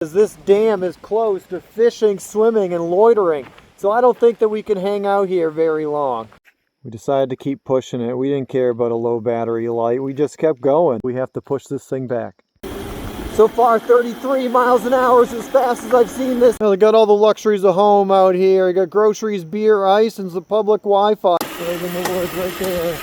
This dam is closed to fishing, swimming, and loitering, so I don't think that we can hang out here very long. We decided to keep pushing it. We didn't care about a low battery light. We just kept going. We have to push this thing back. So far, 33 miles an hour is as fast as I've seen this. Well, they got all the luxuries of home out here. I got groceries, beer, ice, and some public Wi-Fi. Right in the woods right there.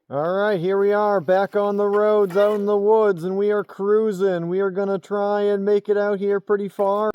Alright, here we are back on the roads out in the woods, and we are cruising. We are going to try and make it out here pretty far.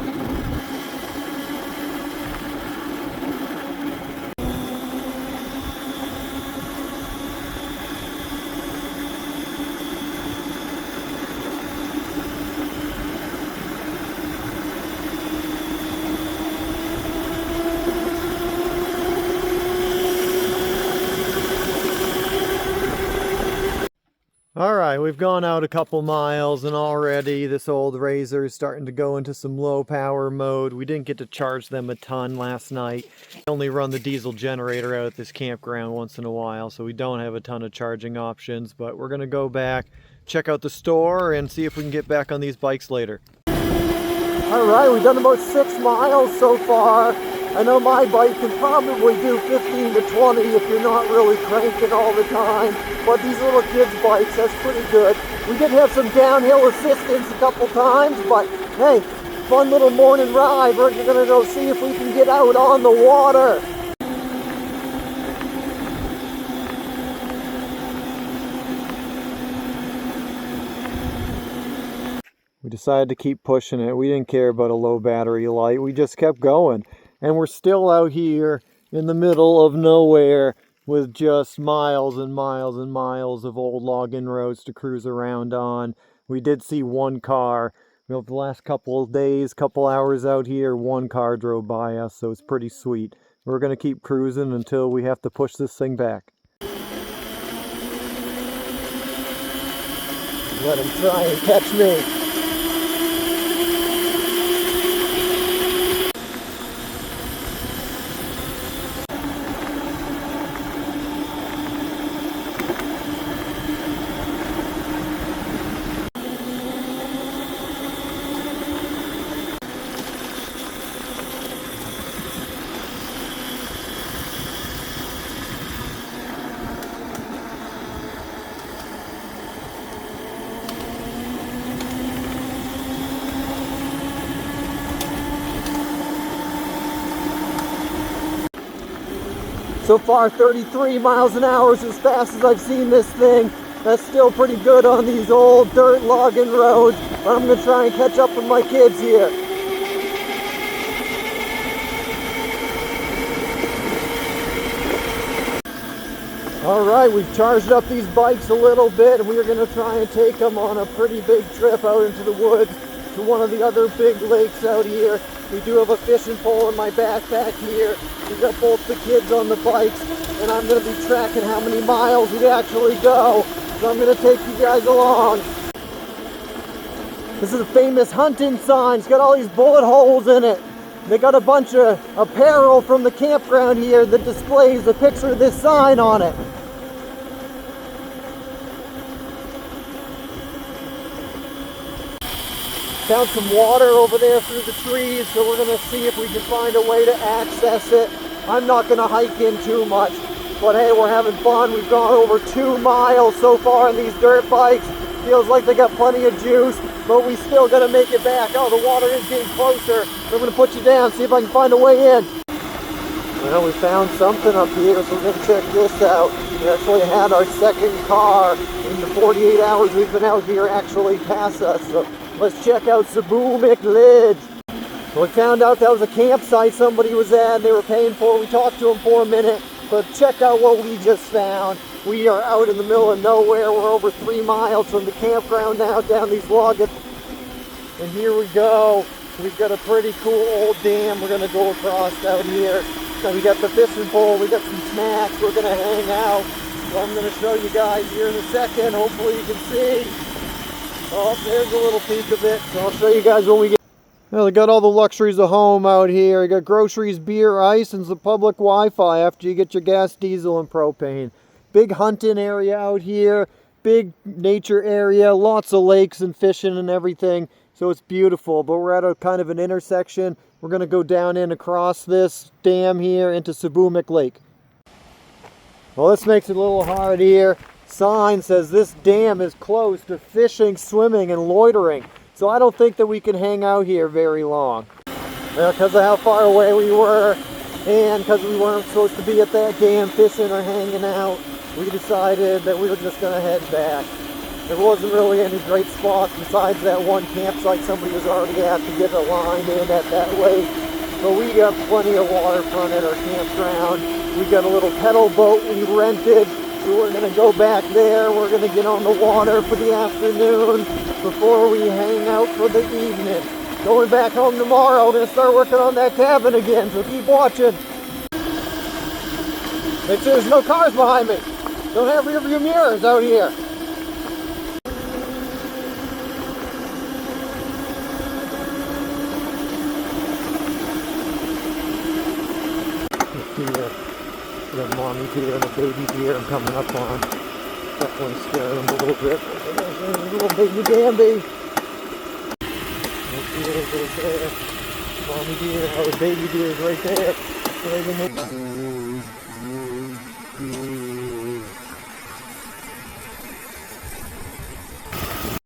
Alright, we've gone out a couple miles, and already this old Razor is starting to go into some low power mode. We didn't get to charge them a ton last night. We only run the diesel generator out at this campground once in a while, so we don't have a ton of charging options, but we're going to go back, check out the store, and see if we can get back on these bikes later. Alright, we've done about 6 miles so far. I know my bike can probably do 15 to 20 if you're not really cranking all the time, but these little kids' bikes, that's pretty good. We did have some downhill assistance a couple times, but hey, fun little morning ride. We're going to go see if we can get out on the water. We decided to keep pushing it. We didn't care about a low battery light. We just kept going. And we're still out here in the middle of nowhere with just miles and miles and miles of old login roads to cruise around on. We did see one car. Well, the last couple of days, couple hours out here, one car drove by us, so it's pretty sweet. We're going to keep cruising until we have to push this thing back. Let him try and catch me. So far, 33 miles an hour is as fast as I've seen this thing. That's still pretty good on these old dirt logging roads, but I'm going to try and catch up with my kids here. Alright, we've charged up these bikes a little bit, and we are going to try and take them on a pretty big trip out into the woods to one of the other big lakes out here. We do have a fishing pole in my backpack here. We've got both the kids on the bikes, and I'm going to be tracking how many miles we actually go. So I'm going to take you guys along. This is a famous hunting sign. It's got all these bullet holes in it. They got a bunch of apparel from the campground here that displays a picture of this sign on it. Found some water over there through the trees, so we're going to see if we can find a way to access it. I'm not going to hike in too much, but hey, we're having fun. We've gone over 2 miles so far on these dirt bikes. Feels like they got plenty of juice, but we still got to make it back. Oh, the water is getting closer. So I'm going to put you down, see if I can find a way in. Well, we found something up here, so we're going to check this out. We actually had our second car in the 48 hours we've been out here actually pass us. So let's check out Cebu McLidge. We found out that was a campsite somebody was at and they were paying for it. We talked to them for a minute, but check out what we just found. We are out in the middle of nowhere. We're over 3 miles from the campground now down these logs. And here we go. We've got a pretty cool old dam we're going to go across out here. Now we got the fishing pole, we got some snacks, we're gonna hang out. So I'm gonna show you guys here in a second. Hopefully you can see. Oh, there's a little peek of it. So I'll show you guys when we get. Well, they got all the luxuries of home out here. You got groceries, beer, ice, and some public Wi-Fi after you get your gas, diesel, and propane. Big hunting area out here. Big nature area. Lots of lakes and fishing and everything. So it's beautiful. But we're at a kind of an intersection. We're going to go down in across this dam here into Subumic Lake. Well, this makes it a little hard here. Sign says this dam is closed to fishing, swimming, and loitering. So I don't think that we can hang out here very long. Because of how far away we were, and because we weren't supposed to be at that dam fishing or hanging out, we decided that we were just going to head back. There wasn't really any great spots besides that one campsite somebody was already at to get a line in at that lake. But we got plenty of waterfront at our campground. We got a little pedal boat we rented. So we're going to go back there. We're going to get on the water for the afternoon before we hang out for the evening. Going back home tomorrow. We're going to start working on that cabin again, so keep watching. Make sure there's no cars behind me. Don't have rear view mirrors out here. The mommy deer and the baby deer I'm coming up on. Definitely scaring them a little bit. There's a little baby Bambi. Right there. Mommy deer, oh, the baby deer is right there.